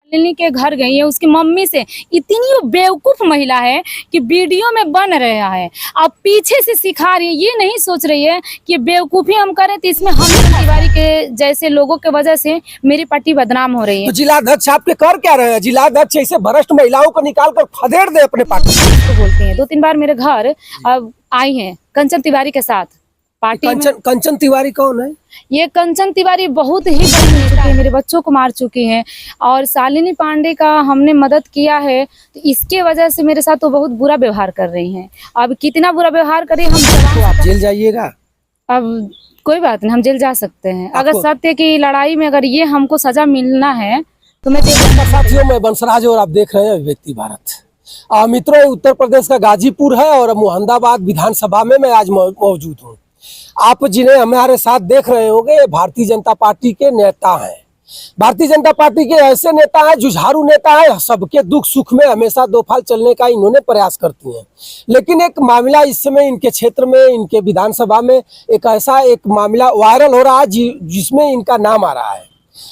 शालिनी के घर गई है उसकी मम्मी से। इतनी वो बेवकूफ महिला है कि वीडियो में बन रहा है, अब पीछे से सिखा रही है। ये नहीं सोच रही है कि बेवकूफी हम करें तो इसमें हम तिवारी के जैसे लोगों के वजह से मेरी पार्टी बदनाम हो रही है। तो जिलाध्यक्ष आपके कर क्या रहे हैं? जिलाध्यक्ष ऐसे भ्रष्ट महिलाओं को निकाल कर खदेड़ दे अपने पार्टी तो बोलते हैं 2-3 बार मेरे घर अब आई हैं कंचन तिवारी के साथ पार्टी में। कंचन तिवारी कौन है? ये कंचन तिवारी बहुत ही बड़ी नेता है, मेरे बच्चों को मार चुकी हैं और शालिनी पांडे का हमने मदद किया है, तो इसके वजह से मेरे साथ तो बहुत बुरा व्यवहार कर रही हैं। अब कितना बुरा व्यवहार करें हम तो आप जेल जाइएगा? अब कोई बात नहीं, हम जेल जा सकते हैं। अगर सत्य की लड़ाई में अगर ये हमको सजा मिलना है तो मैं जेल। साथियों, मैं बंसराज और आप देख रहे हैं अभिव्यक्ति भारत। मित्रों, उत्तर प्रदेश का गाजीपुर है और मुहम्मदाबाद विधानसभा में मैं आज मौजूद हूँ। आप जिन्हें हमारे साथ देख रहे होंगे भारतीय जनता पार्टी के नेता हैं। भारतीय जनता पार्टी के ऐसे नेता हैं, जुझारू नेता है, सबके दुख सुख में हमेशा दो फाल चलने का इन्होंने प्रयास करती हैं। लेकिन एक मामला इस समय इनके क्षेत्र में, इनके विधानसभा में एक ऐसा एक मामला वायरल हो रहा है जिसमें इनका नाम आ रहा है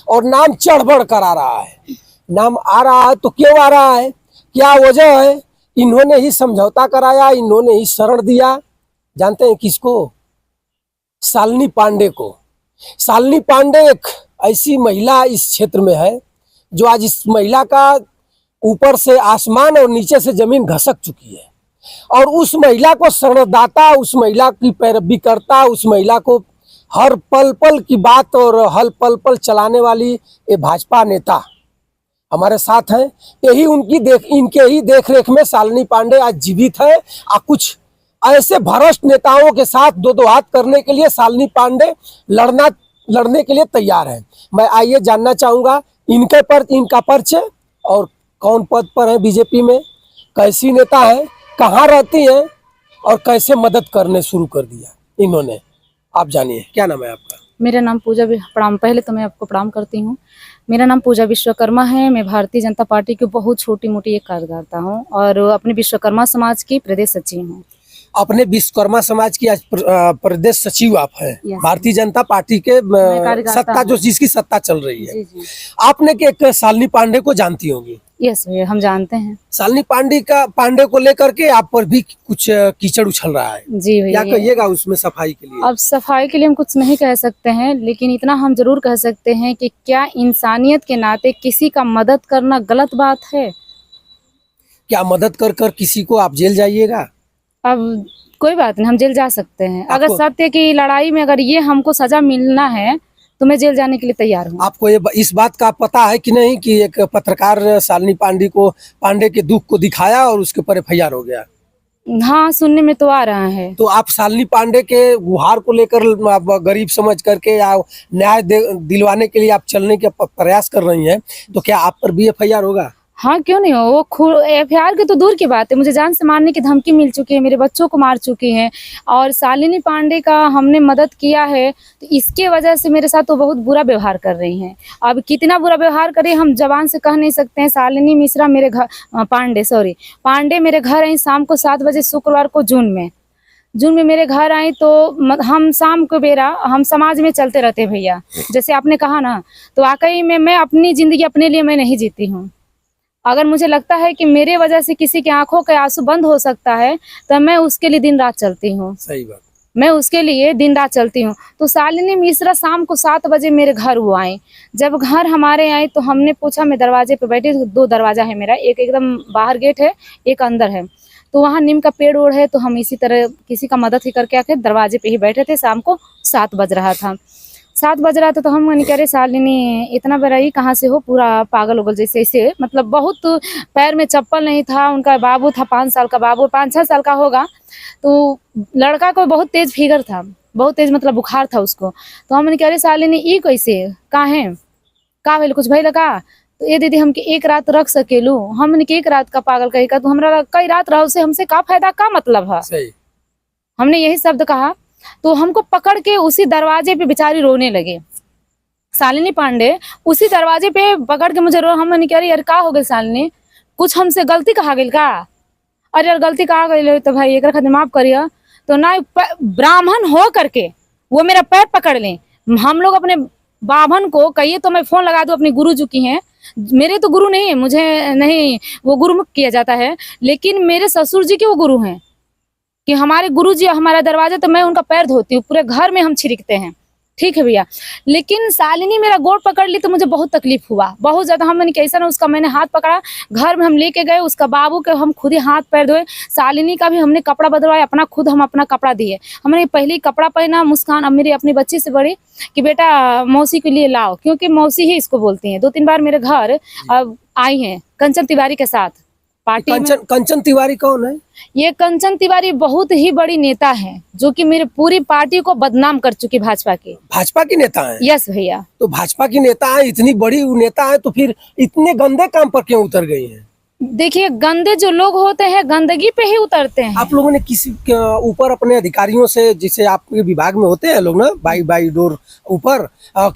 और नाम चढ़ बढ़ कर आ रहा है। नाम आ रहा है तो क्यों आ रहा है, क्या वजह है? इन्होंने ही समझौता कराया, इन्होंने ही शरण दिया। जानते हैं किसको? शालिनी पांडे को। शालिनी पांडे एक ऐसी महिला इस क्षेत्र में है जो आज इस महिला का ऊपर से आसमान और नीचे से जमीन घसक चुकी है और उस महिला को शरणदाता, उस महिला की पैरवी करता, उस महिला को हर पल पल की बात और हर पल पल चलाने वाली ये भाजपा नेता हमारे साथ हैं। इनके ही देखरेख में शालिनी पांडे आज जीवित है। कुछ ऐसे भ्रष्ट नेताओं के साथ दो हाथ करने के लिए शालिनी पांडे लड़ने के लिए तैयार है। मैं आइए जानना चाहूंगा इनका परिचय और कौन पद पर है बीजेपी में, कैसी नेता है, कहाँ रहती हैं और कैसे मदद करने शुरू कर दिया इन्होंने। आप जानिए, क्या नाम है आपका? मेरा नाम पूजा प्रणाम। पहले तो मैं आपको प्रणाम करती हूँ। मेरा नाम पूजा विश्वकर्मा है। मैं भारतीय जनता पार्टी की बहुत छोटी मोटी एक कार्यकर्ता हूँ और अपने विश्वकर्मा समाज की प्रदेश सचिव हूँ। अपने विश्वकर्मा समाज की आज प्रदेश सचिव आप हैं भारतीय जनता पार्टी के सत्ता जो जिसकी सत्ता चल रही है। जी। आपने एक शालिनी पांडे को जानती होंगी? यस, हम जानते हैं। शालिनी पांडे को लेकर के आप पर भी कुछ कीचड़ उछल रहा है। जी भैया, क्या कहिएगा उसमें सफाई के लिए? अब सफाई के लिए हम कुछ नहीं कह सकते हैं, लेकिन इतना हम जरूर कह सकते हैं कि क्या इंसानियत के नाते किसी का मदद करना गलत बात है? क्या मदद कर किसी को आप जेल जाइएगा? अब कोई बात नहीं, हम जेल जा सकते हैं। अगर सत्य की लड़ाई में अगर ये हमको सजा मिलना है तो मैं जेल जाने के लिए तैयार हूँ। आपको ये इस बात का पता है कि नहीं कि एक पत्रकार शालिनी पांडे के दुख को दिखाया और उसके ऊपर FIR हो गया? हाँ, सुनने में तो आ रहा है। तो आप शालिनी पांडे के गुहार को लेकर गरीब समझ करके या न्याय दिलवाने के लिए आप चलने के प्रयास कर रही हैं, तो क्या आप पर भी FIR होगा? हाँ, क्यों नहीं हो। वो FIR की तो दूर की बात है, मुझे जान से मारने की धमकी मिल चुकी है, मेरे बच्चों को मार चुकी हैं और शालिनी पांडे का हमने मदद किया है, तो इसके वजह से मेरे साथ तो बहुत बुरा व्यवहार कर रही हैं। अब कितना बुरा व्यवहार करें हम जबान से कह नहीं सकते हैं। शालिनी मिश्रा मेरे घर पांडे मेरे घर आई शाम को 7 बजे शुक्रवार को जून में मेरे घर आई, तो हम शाम को बेरा हम समाज में चलते रहते हैं भैया, जैसे आपने कहा ना, तो वाकई में मैं अपनी जिंदगी अपने लिए मैं नहीं जीती हूँ। अगर मुझे लगता है कि मेरे वजह से किसी की आंखों के आंसू बंद हो सकता है तो मैं उसके लिए दिन रात चलती हूँ। सही बात, मैं उसके लिए दिन रात चलती हूँ। तो शालिनी मिश्रा शाम को 7 बजे मेरे घर वो आए। जब घर हमारे आए तो हमने पूछा, मैं दरवाजे पे बैठी, 2 दरवाजा है मेरा, एक एकदम बाहर गेट है, एक अंदर है, तो वहाँ नीम का पेड़ ओड़ है, तो हम इसी तरह किसी का मदद ही करके आके दरवाजे पे ही बैठे थे। शाम को 7 बज रहा था, 7 बज रहा था, तो हम कह रहे शालिनी इतना बड़ा ही कहाँ से हो, पूरा पागल उगल जैसे ऐसे, मतलब बहुत पैर में चप्पल नहीं था। उनका बाबू था 5 साल का बाबू, 5-6 साल का होगा, तो लड़का को बहुत तेज फीवर था, बहुत तेज मतलब बुखार था उसको। तो हमने कह रहे शालिनी ई कैसे कहाँ है, का भैल कुछ भैल का? तो ये दीदी हमके एक रात रख सकेलू। हमने के एक रात का पागल कही का, तो हमरा कई रात रहो से हमसे का फायदा, का मतलब है? हमने यही शब्द कहा। तो हमको पकड़ के उसी दरवाजे पे बेचारी रोने लगे। शालिनी पांडे उसी दरवाजे पे पकड़ के मुझे हमने कह रही यार का हो गई शालिनी, कुछ हमसे गलती कहा गई का? अरे यार गलती कहा गई तो भाई एक खातिर माफ करिए। तो ना ब्राह्मण हो करके वो मेरा पैर पकड़ लें, हम लोग अपने बाभन को कहिए तो मैं फोन लगा दूं अपने गुरुजी की हैं, मेरे तो गुरु नहीं है, मुझे नहीं वो गुरुमुख किया जाता है, लेकिन मेरे ससुर जी के वो गुरु हैं कि हमारे गुरु जी हमारा दरवाजा, तो मैं उनका पैर धोती हूँ, पूरे घर में हम छिड़कते हैं। ठीक है भैया। लेकिन शालिनी मेरा गोड़ पकड़ ली तो मुझे बहुत तकलीफ हुआ, बहुत ज्यादा। हमने कैसा ना, उसका मैंने हाथ पकड़ा, घर में हम लेके गए, उसका बाबू के हम खुद ही हाथ पैर धोए, शालिनी का भी हमने कपड़ा बदलवाया, अपना खुद हम अपना कपड़ा दिए। हमने पहले कपड़ा पहना, मुस्कान अब मेरी अपनी बच्ची से बड़ी कि बेटा मौसी के लिए लाओ, क्योंकि मौसी ही इसको बोलती हैं। 2-3 बार मेरे घर अब आई हैं कंचन तिवारी के साथ पार्टी में। कंचन तिवारी कौन है? ये कंचन तिवारी बहुत ही बड़ी नेता है, जो कि मेरे पूरी पार्टी को बदनाम कर चुकी भाजपा की। भाजपा की नेता है? यस भैया। तो भाजपा की नेता है, इतनी बड़ी नेता है, तो फिर इतने गंदे काम पर क्यों उतर गई हैं? देखिए, गंदे जो लोग होते हैं गंदगी पे ही उतरते हैं। आप लोगों ने किसी के ऊपर अपने अधिकारियों से, जिसे आपके विभाग में होते हैं लोग ना, बाई डोर ऊपर,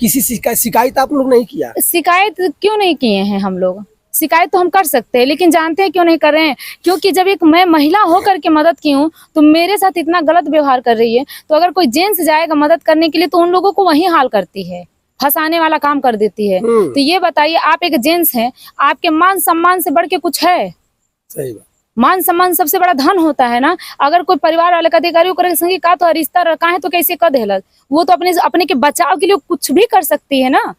किसी शिकायत आप लोग नहीं किया? शिकायत क्यों नहीं किए हैं हम लोग? शिकायत तो हम कर सकते हैं, लेकिन जानते हैं क्यों नहीं कर रहे हैं? क्योंकि जब एक मैं महिला होकर के मदद की हूँ तो मेरे साथ इतना गलत व्यवहार कर रही है, तो अगर कोई जेंट्स जाएगा मदद करने के लिए तो उन लोगों को वही हाल करती है, फंसाने वाला काम कर देती है। तो ये बताइए, आप एक जेंट्स हैं, आपके मान सम्मान से बढ़ के कुछ है? सही बात। मान सम्मान सबसे बड़ा धन होता है ना। अगर कोई परिवार वाले का अधिकारी करे संगी का तो रिश्ता रखा है तो कैसे कर देहलत, वो तो अपने के बचाव के लिए कुछ भी कर सकती है ना,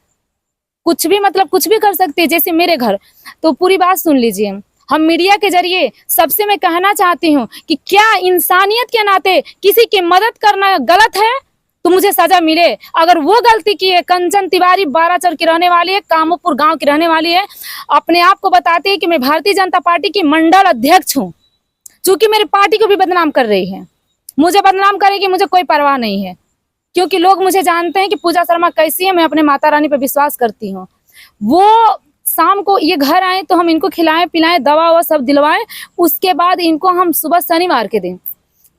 कुछ भी मतलब कुछ भी कर सकती है। जैसे मेरे घर, तो पूरी बात सुन लीजिए। हम मीडिया के जरिए सबसे मैं कहना चाहती हूँ कि क्या इंसानियत के नाते किसी की मदद करना गलत है तो मुझे सजा मिले। अगर वो गलती की है, कंचन तिवारी बाराचर की रहने वाली है, कामोपुर गांव की रहने वाली है, अपने आप को बताती है कि मैं भारतीय जनता पार्टी की मंडल अध्यक्ष हूँ, चूंकि मेरी पार्टी को भी बदनाम कर रही है। मुझे बदनाम करेगी, मुझे कोई परवाह नहीं है, क्योंकि लोग मुझे जानते हैं कि पूजा शर्मा कैसी है। मैं अपने माता रानी पे विश्वास करती हूँ। वो शाम को ये घर आए तो हम इनको खिलाएं पिलाएं, दवा ववा सब दिलवाएं, उसके बाद इनको हम सुबह शनिवार के दिन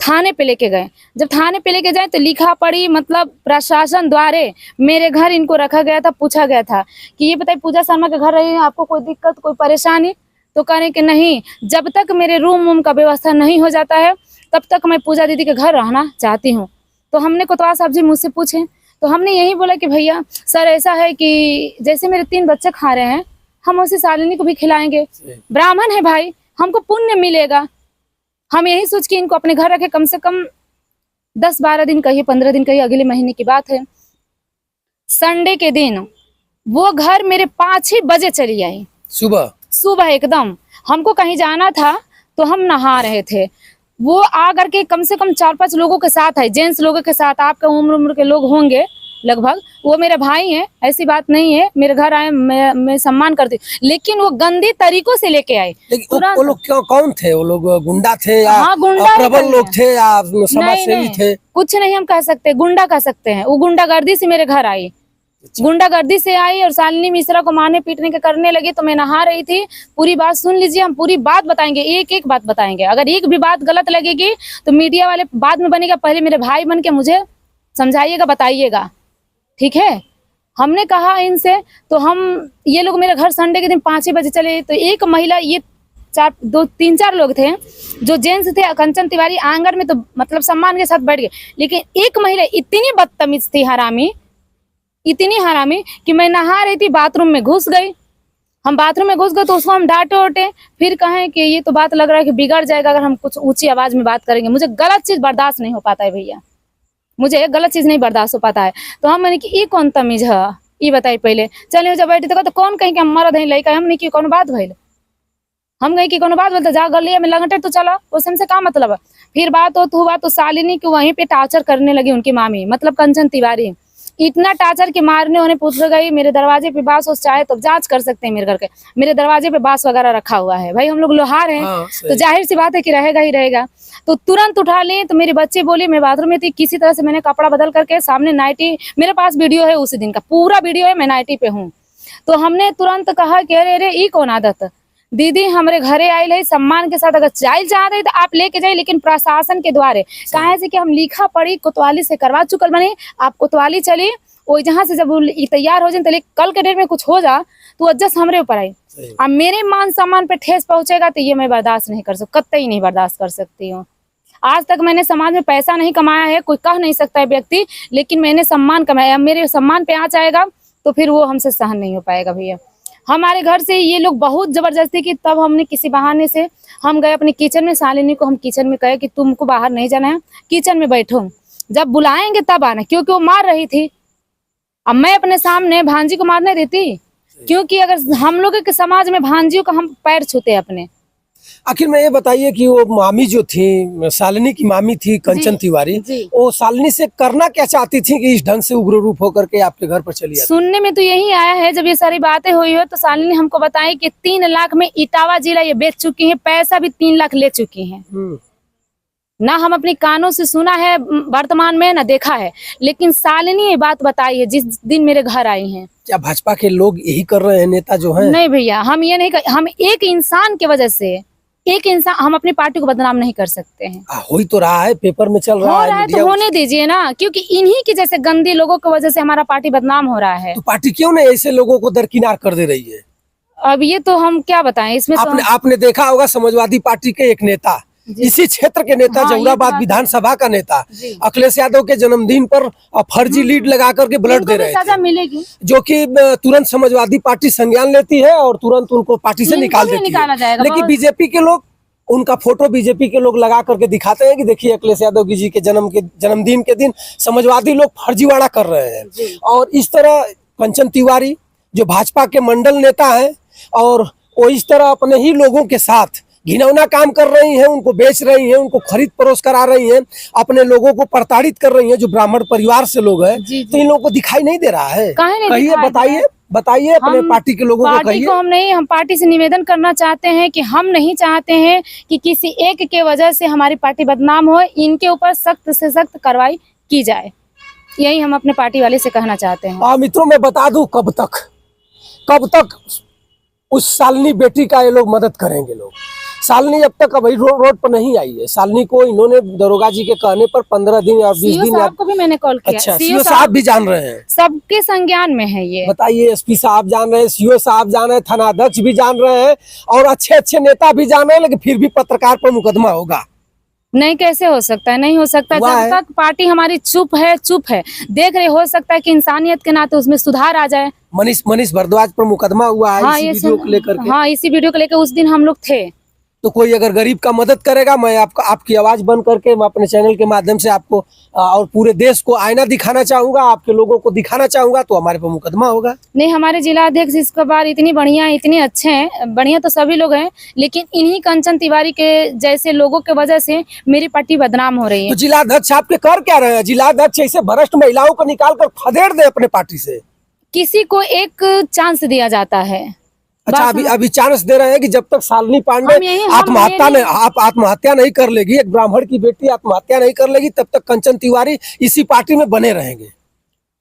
थाने पे लेके गए। जब थाने पे लेके जाए तो लिखा पड़ी, मतलब प्रशासन द्वारा मेरे घर इनको रखा गया था। पूछा गया था कि ये बताइए पूजा शर्मा के घर रहे हैं, आपको कोई दिक्कत कोई परेशानी? तो कह रहे कि नहीं, जब तक मेरे रूम का व्यवस्था नहीं हो जाता है तब तक मैं पूजा दीदी के घर रहना चाहती हूँ। तो हमने कोतवाल साहब जी मुझसे पूछे तो हमने यही बोला कि भैया सर ऐसा है कि जैसे मेरे 3 बच्चे खा रहे हैं, हम उसे शालिनी को भी खिलाएंगे, ब्राह्मण है भाई, हमको पुण्य मिलेगा। हम यही सोच के इनको अपने घर रखे। कम से कम 10-12 दिन कहिए, 15 दिन कहिए, अगले महीने की बात है। संडे के दिन वो घर मेरे 5 ही बजे चली आई, सुबह एकदम। हमको कहीं जाना था तो हम नहा रहे थे, वो आ करके कम से कम 4-5 लोगों के साथ है, जेंट्स लोगों के साथ, आपके उम्र के लोग होंगे लगभग। वो मेरे भाई हैं, ऐसी बात नहीं है, मेरे घर आए, मैं सम्मान करती हूँ, लेकिन वो गंदे तरीकों से लेके आए। वो लोग कौन थे? वो लोग गुंडा थे या हाँ, गुंडा प्रबल लोग थे या समाज सेवी थे? कुछ नहीं हम कह सकते, गुंडा कह सकते हैं। वो गुंडागर्दी से मेरे घर आई, गुंडागर्दी से आई और शालिनी मिश्रा को मारने पीटने के करने लगी। तो मैं नहा रही थी। पूरी बात सुन लीजिए, हम पूरी बात बताएंगे, एक एक बात बताएंगे। अगर एक भी बात गलत लगेगी तो मीडिया वाले बाद में बनेगा, पहले मेरे भाई बन के मुझे समझाइएगा, बताइएगा, ठीक है? हमने कहा इनसे, तो हम ये लोग मेरे घर संडे के दिन 5 बजे चले। तो एक महिला, ये 3-4 लोग थे जो जेंट्स थे, कंचन तिवारी आंगन में तो मतलब सम्मान के साथ बैठ गए। लेकिन एक महिला इतनी बदतमीज थी, हरामी, इतनी हरामी कि मैं नहा रही थी, बाथरूम में घुस गई। हम बाथरूम में घुस गए तो उसको हम डांटे ओटे, फिर कहें कि ये तो बात लग रहा है कि बिगड़ जाएगा अगर हम कुछ ऊंची आवाज में बात करेंगे। मुझे गलत चीज बर्दाश्त नहीं हो पाता है भैया, मुझे गलत चीज नहीं बर्दाश्त हो पाता है। तो हम मैंने कि ये कौन तमीज है, ये बताई पहले। चले जब बैठे तो कौन कहीं कि हम मरद है लड़का, हम नहीं कि कौन बात भइल, हम कहीं कि कौन बात बोलते जा गलिया में लगटे तो चला, उससे का मतलब। फिर बात हुआ तो शालिनी को वहीं पे टार्चर करने लगी उनकी मामी, मतलब कंचन तिवारी। इतना टार्चर के मारने उन्हें पूछ गई। मेरे दरवाजे पे बांस हो, चाहे तो जांच कर सकते हैं मेरे घर के, मेरे दरवाजे पे बांस वगैरह रखा हुआ है। भाई हम लोग लोहार हैं, तो जाहिर सी बात है कि रहेगा ही रहेगा। तो तुरंत उठा ली। तो मेरी बच्ची बोली, मैं बाथरूम में थी, किसी तरह से मैंने कपड़ा बदल करके सामने नाइटी, मेरे पास वीडियो है उसी दिन का, पूरा वीडियो है, मैं नाइटी पे हूँ। तो हमने तुरंत कहा कि अरे ये कौन आदत दीदी, हमारे घरे आये है, सम्मान के साथ अगर जाए चाह रहे तो आप लेके जाइए, लेकिन प्रशासन के द्वारे कहा से कि हम लिखा पढ़ी कोतवाली से करवा चुकल बने, आप कोतवाली चली, वो जहाँ से जब तैयार हो जाए तो कल के डेट में कुछ हो जा तो एडजस्ट हमरे ऊपर आई। अब मेरे मान सम्मान पे ठेस पहुंचेगा तो ये मैं बर्दाश्त नहीं कर सकती, कतई नहीं बर्दाश्त कर सकती हूँ। आज तक मैंने समाज में पैसा नहीं कमाया है, कोई कह नहीं सकता है व्यक्ति, लेकिन मैंने सम्मान कमाया। अब मेरे सम्मान पे आँच आएगा तो फिर वो हमसे सहन नहीं हो पाएगा भैया। हमारे घर से ये लोग बहुत जबरदस्ती की, तब हमने किसी बहाने से हम गए अपने किचन में, शालिनी को हम किचन में कहे कि तुमको बाहर नहीं जाना है, किचन में बैठो, जब बुलाएंगे तब आना, क्योंकि वो मार रही थी। अब मैं अपने सामने भांजी को मारने देती? क्योंकि अगर हम लोग के समाज में भांजियों का हम पैर छूते अपने। आखिर में ये बताइए कि वो मामी जो थी, शालिनी की मामी थी कंचन तिवारी, जी। वो शालिनी से करना क्या चाहती थी कि इस ढंग से उग्र रूप होकर के आपके घर पर चली आती? सुनने में तो यही आया है, जब ये सारी बातें हुई हो तो शालिनी हमको बताई कि 3 लाख में इटावा जिला ये बेच चुकी है, पैसा भी 3 लाख ले चुकी है। ना हम अपनी कानों से सुना है वर्तमान में, ना देखा है, लेकिन शालिनी ये बात बताई है जिस दिन मेरे घर आई हैं। क्या भाजपा के लोग यही कर रहे हैं, नेता जो हैं? नहीं भैया, हम ये नहीं कर, हम एक इंसान की वजह से, एक इंसान, हम अपनी पार्टी को बदनाम नहीं कर सकते हैं। हो ही तो रहा है, पेपर में चल हो रहा रहा है, है तो होने दीजिए ना, क्योंकि इन्हीं की जैसे गंदी लोगों की वजह से हमारा पार्टी बदनाम हो रहा है। तो पार्टी क्यों नहीं ऐसे लोगों को दरकिनार कर दे रही है? अब ये तो हम क्या बताएं इसमें। आपने देखा होगा समाजवादी पार्टी के एक नेता, इसी क्षेत्र के नेता, हाँ, जहुराबाद विधानसभा का नेता, अखिलेश यादव के जन्मदिन पर फर्जी लीड लगा करके ब्लड दे रहे सजा थे, मिलेगी, जो कि तुरंत समाजवादी पार्टी संज्ञान लेती है और तुरंत उनको पार्टी से निकाल देती है। लेकिन बीजेपी के लोग उनका फोटो बीजेपी के लोग लगा करके दिखाते हैं कि देखिए अखिलेश यादव जी के जन्मदिन के दिन समाजवादी लोग फर्जीवाड़ा कर रहे हैं। और इस तरह कंचन तिवारी जो भाजपा के मंडल नेता हैं, और वो इस तरह अपने ही लोगों के साथ घिनौना काम कर रही हैं, उनको बेच रही हैं, उनको खरीद परोस करा रही हैं, अपने लोगों को प्रताड़ित कर रही हैं, जो ब्राह्मण परिवार से लोग हैं। तो इन लोगों को दिखाई नहीं दे रहा है? कहिए, बताइए अपने पार्टी के लोगों को कहिए। हम पार्टी से निवेदन करना चाहते हैं कि हम नहीं चाहते हैं कि किसी एक के वजह से हमारी पार्टी बदनाम हो, इनके ऊपर सख्त से सख्त कार्रवाई की जाए, यही हम अपने पार्टी वाले से कहना चाहते हैं। मित्रों, मैं बता दूं, कब तक उस शालिनी बेटी का ये लोग मदद करेंगे? लोग, शालिनी अब तक अभी रोड पर नहीं आई है। शालिनी को इन्होंने दरोगा जी के कहने पर 15 दिन या 20 दिन को भी मैंने कॉल किया। अच्छा, सीओ साहब भी जान रहे हैं? सबके संज्ञान में है ये। बताइए, एसपी साहब जान रहे हैं, सीओ साहब जान रहे हैं, थानाध्यक्ष भी जान रहे हैं, और अच्छे नेता भी जान रहे हैं, लेकिन फिर भी पत्रकार पर मुकदमा होगा? नहीं, कैसे हो सकता है? नहीं हो सकता। जब तक पार्टी हमारी चुप है, देख रहे, हो सकता है कि इंसानियत के नाते उसमें सुधार आ जाए। मनीष भारद्वाज पर मुकदमा हुआ है। हाँ, इसी वीडियो को लेकर के। हाँ, इसी वीडियो को लेकर उस दिन हम लोग थे। तो कोई अगर गरीब का मदद करेगा, मैं आपकी आवाज बन करके मैं अपने चैनल के माध्यम से आपको और पूरे देश को आईना दिखाना चाहूंगा, आपके लोगों को दिखाना चाहूंगा, तो हमारे पर मुकदमा होगा। नहीं, हमारे जिला अध्यक्ष इसके बाद इतनी बढ़िया, इतने अच्छे हैं, बढ़िया तो सभी लोग हैं, लेकिन इन्हीं कंचन तिवारी के जैसे लोगों के वजह से मेरी पार्टी बदनाम हो रही है। तो जिला अध्यक्ष आपके कर क्या रहे हैं? जिला अध्यक्ष ऐसे भ्रष्ट महिलाओं को निकाल कर खदेड़ दे अपने पार्टी से। किसी को एक चांस दिया जाता है। अच्छा, अभी चांस दे रहे हैं कि जब तक शालिनी पांडे आत्महत्या नहीं कर लेगी, एक ब्राह्मण की बेटी आत्महत्या नहीं कर लेगी, तब तक कंचन तिवारी इसी पार्टी में बने रहेंगे?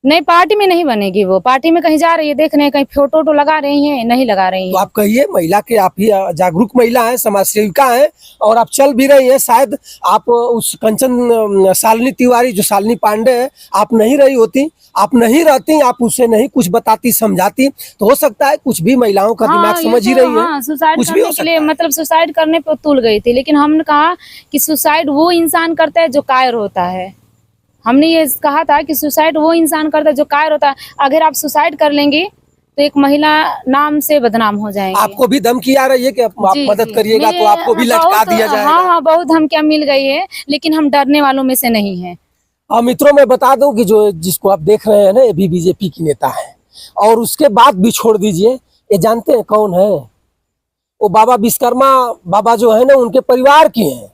नहीं, पार्टी में नहीं बनेगी वो। पार्टी में कहीं जा रही है, देख रहे हैं, कहीं फोटो लगा रही हैं, नहीं लगा रही हैं। तो आप कहिए, महिला के, आप ही जागरूक महिला हैं, समाज सेविका हैं, और आप चल भी रही हैं। शायद आप उस कंचन शालिनी तिवारी जो शालिनी पांडे है, आप नहीं रही होती, आप नहीं रहती, आप उससे नहीं कुछ बताती समझाती, तो हो सकता है कुछ भी महिलाओं का दिमाग समझ ही रही है। सुसाइड करने के लिए, मतलब सुसाइड करने पर तुल गई थी, लेकिन हमने कहा कि सुसाइड वो इंसान करता है जो कायर होता है। हमने ये कहा था कि सुसाइड वो इंसान करता है जो कायर होता है। अगर आप सुसाइड कर लेंगे तो एक महिला नाम से बदनाम हो जाएंगे। आपको भी धमकी आ रही है कि आप मदद करिएगा तो आपको भी लटका दिया जाएगा? हाँ, बहुत धमकियां मिल गई है, लेकिन हम डरने वालों में से नहीं है। मित्रों, मैं बता दूं कि जिसको आप देख रहे हैं ना, ये भी बीजेपी की नेता है, और उसके बाद भी छोड़ दीजिए, ये जानते हैं कौन है? वो बाबा विश्वकर्मा बाबा जो है ना, उनके परिवार की हैं,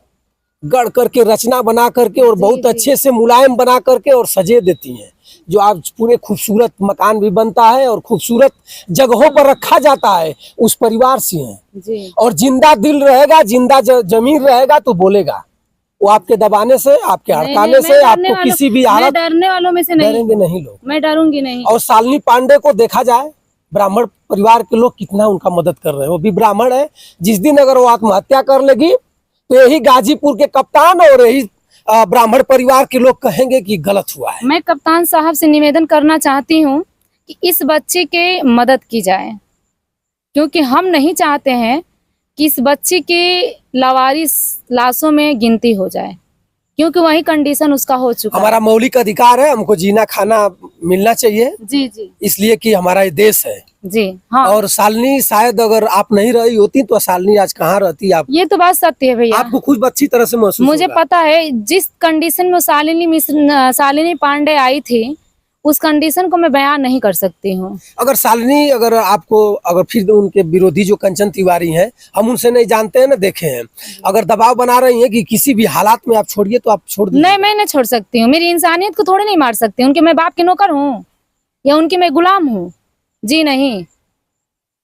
गढ़ करके, रचना बना करके, और बहुत अच्छे से मुलायम बना करके और सजे देती हैं, जो आज पूरे खूबसूरत मकान भी बनता है और खूबसूरत जगहों पर रखा जाता है, उस परिवार से हैं। और जिंदा दिल रहेगा, जिंदा जमीन रहेगा तो बोलेगा। वो आपके दबाने से, आपके हड़काने से, आपको किसी भी हालत, डरने वालों में से नहीं, डरेंगे नहीं लोग, मैं डरूंगी नहीं। और शालिनी पांडे को देखा जाए, ब्राह्मण परिवार के लोग कितना उनका मदद कर रहे हैं। वो भी ब्राह्मण है। जिस दिन अगर वो आत्महत्या कर लेगी तो यही गाजीपुर के कप्तान और यही ब्राह्मण परिवार के लोग कहेंगे कि गलत हुआ है। मैं कप्तान साहब से निवेदन करना चाहती हूँ कि इस बच्चे के मदद की जाए, क्योंकि हम नहीं चाहते हैं कि इस बच्चे के लावारिस लाशों में गिनती हो जाए। क्योंकि वही कंडीशन उसका हो चुका हमारा मौलिक अधिकार है, हमको जीना खाना मिलना चाहिए, है। जी जी इसलिए कि हमारा ये देश है। जी हाँ, और शालिनी शायद अगर आप नहीं रही होती तो शालिनी आज कहाँ रहती, आप ये तो बात सत्य है भैया। आपको खुद अच्छी तरह से महसूस मुझे होगा। पता है जिस कंडीशन में शालिनी पांडे आई थी, उस कंडीशन को मैं बयान नहीं कर सकती हूँ। अगर शालिनी अगर आपको अगर फिर उनके विरोधी जो कंचन तिवारी हैं, हम उनसे नहीं जानते हैं ना, देखे हैं, अगर दबाव बना रही हैं कि किसी भी हालात में आप छोड़िए तो आप छोड़ दीजिए। नहीं, मैं नहीं छोड़ सकती हूँ। मेरी इंसानियत को थोड़ी नहीं मार सकती। उनके मैं बाप के नौकर हूँ या उनकी मैं गुलाम हूँ? जी नहीं,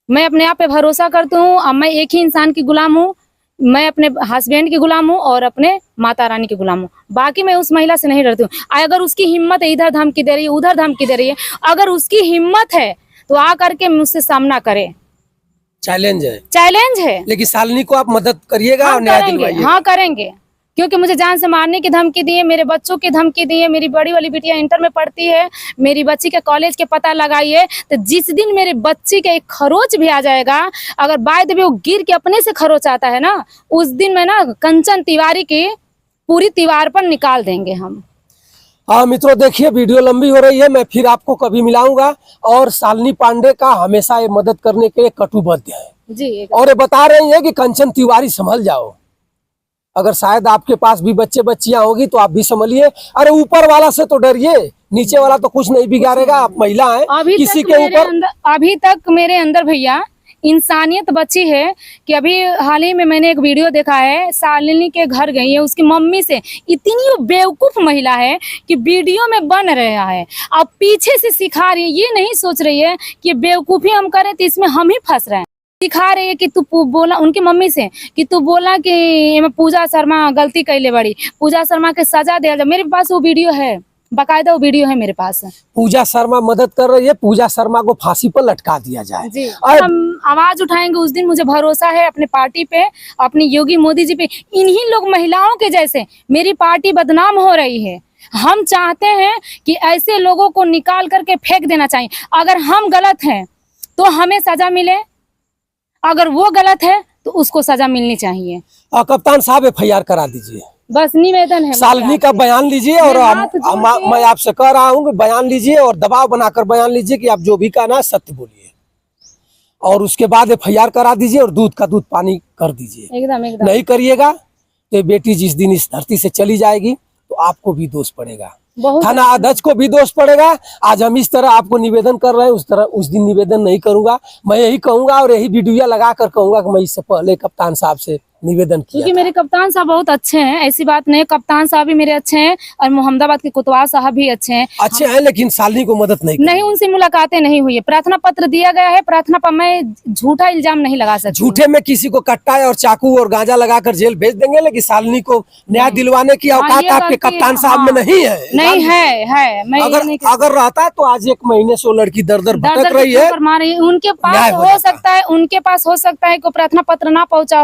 मैं अपने आप पे भरोसा करती हूँ। अब मैं एक ही इंसान की गुलाम हूँ, मैं अपने हस्बैंड की गुलाम हूँ और अपने माता रानी की गुलाम हूँ। बाकी मैं उस महिला से नहीं डरती हूँ। अगर उसकी हिम्मत है, इधर धमकी दे रही है, उधर धमकी दे रही है, अगर उसकी हिम्मत है तो आ करके मुझसे सामना करे। चैलेंज है, चैलेंज है। लेकिन शालिनी को आप मदद करिएगा और हम न्याय करेंगे, दिलवाइएगा। हाँ करेंगे, क्योंकि मुझे जान से मारने की धमकी दी है, मेरे बच्चों की धमकी दी है। मेरी बड़ी वाली बिटिया इंटर में पढ़ती है, मेरी बच्ची के कॉलेज के पता लगाइए। तो जिस दिन मेरे बच्ची का एक खरोच भी आ जाएगा, अगर बाय द वे वो गिर के अपने से खरोच आता है ना, उस दिन मैं ना कंचन तिवारी की पूरी दीवार पर निकाल देंगे हम। हाँ मित्रों, देखिए वीडियो लंबी हो रही है, मैं फिर आपको कभी मिलाऊंगा। और शालिनी पांडे का हमेशा ये मदद करने के लिए कटिबद्ध है जी, और ये बता रही है कि कंचन तिवारी संभल जाओ। अगर शायद आपके पास भी बच्चे बच्चियां होगी तो आप भी संभलिए। अरे ऊपर वाला से तो डरिए, नीचे वाला तो कुछ नहीं बिगाड़ेगा। आप महिला हैं, किसी के ऊपर अभी तक मेरे अंदर भैया इंसानियत बची है कि अभी हाल ही में मैंने एक वीडियो देखा है, शालिनी के घर गई है उसकी मम्मी से। इतनी वो बेवकूफ महिला है कि वीडियो में बन रहा है, अब पीछे से सिखा रही है। ये नहीं सोच रही है कि बेवकूफी हम करें तो इसमें हम ही फंस रहे हैं। सिखा रही है कि तू बोला उनकी मम्मी से कि तू बोला कि एमे पूजा शर्मा गलती कैले बड़ी, पूजा शर्मा के सजा दे। मेरे पास वो वीडियो है, बाकायदा वो वीडियो है मेरे पास। पूजा शर्मा मदद कर रही है, पूजा शर्मा को फांसी पर लटका दिया जाए। जी, हम आवाज उठाएंगे उस दिन। मुझे भरोसा है अपने पार्टी पे, अपनी योगी मोदी जी पे। इन्हीं लोग महिलाओं के जैसे मेरी पार्टी बदनाम हो रही है। हम चाहते हैं कि ऐसे लोगों को निकाल करके फेंक देना चाहिए। अगर हम गलत हैं तो हमें सजा मिले, अगर वो गलत है तो उसको सजा मिलनी चाहिए। कप्तान साहब FIR करा दीजिए, बस निवेदन है। शालिनी का बयान लीजिए। और हाथ जोड़ के- मैं आपसे कह रहा हूँ कि बयान लीजिए और दबाव बनाकर बयान लीजिए कि आप जो भी कहना है सत्य बोलिए। और उसके बाद FIR करा दीजिए और दूध का दूध पानी कर दीजिए। एकदम एकदम नहीं करिएगा तो बेटी जिस दिन इस धरती से चली जाएगी तो आपको भी दोष पड़ेगा, बहुत थाना अध्यक्ष को भी दोष पड़ेगा। आज हम इस तरह आपको निवेदन कर रहे हैं, उस तरह उस दिन निवेदन नहीं करूंगा। मैं यही कहूंगा और यही वीडियो लगा कर कहूंगा कि मैं इससे पहले कप्तान साहब से निवेदन किया क्योंकि था। मेरे कप्तान साहब बहुत अच्छे हैं, ऐसी बात नहीं। कप्तान साहब भी मेरे अच्छे हैं और मोहम्मदाबाद के कोतवाल साहब भी अच्छे हैं। अच्छे हैं, लेकिन शालिनी को मदद नहीं उनसे मुलाकातें नहीं हुई है। प्रार्थना पत्र दिया गया है, प्रार्थना पर मैं झूठा इल्जाम नहीं लगा सकती। झूठे में किसी को कट्टा और चाकू और गांजा लगाकर जेल भेज देंगे, लेकिन शालिनी को न्याय दिलवाने की औकात ये आपके गलती- कप्तान साहब में नहीं है। नहीं है। मैं ये नहीं अगर रहता तो आज 1 महीने से वो लड़की दर दर भटक रही है। मार रही है। उनके पास न्याय हो हो जाता। सकता है, उनके पास हो सकता है कि प्रार्थना पत्र ना पहुंचा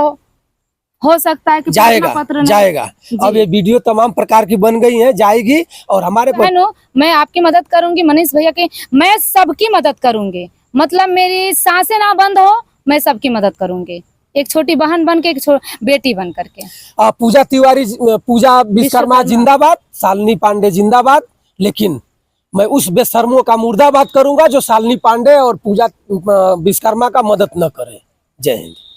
हो सकता है कि जाएगा प्रार्थना पत्र नहीं- जाएगा। अब ये वीडियो तमाम प्रकार की बन गई है, जाएगी। और हमारे बहनों, मैं आपकी मदद करूंगी, मनीष भैया की, मैं सबकी मदद करूंगी। मतलब मेरी सांसें ना बंद हो, मैं सबकी मदद करूंगी। एक छोटी बहन बन के, एक बेटी बन करके। पूजा तिवारी, पूजा विश्वकर्मा जिंदाबाद, शालिनी पांडे जिंदाबाद। लेकिन मैं उस बेशर्मों का मुर्दाबाद करूंगा जो शालिनी पांडे और पूजा विश्वकर्मा का मदद न करे। जय हिंद।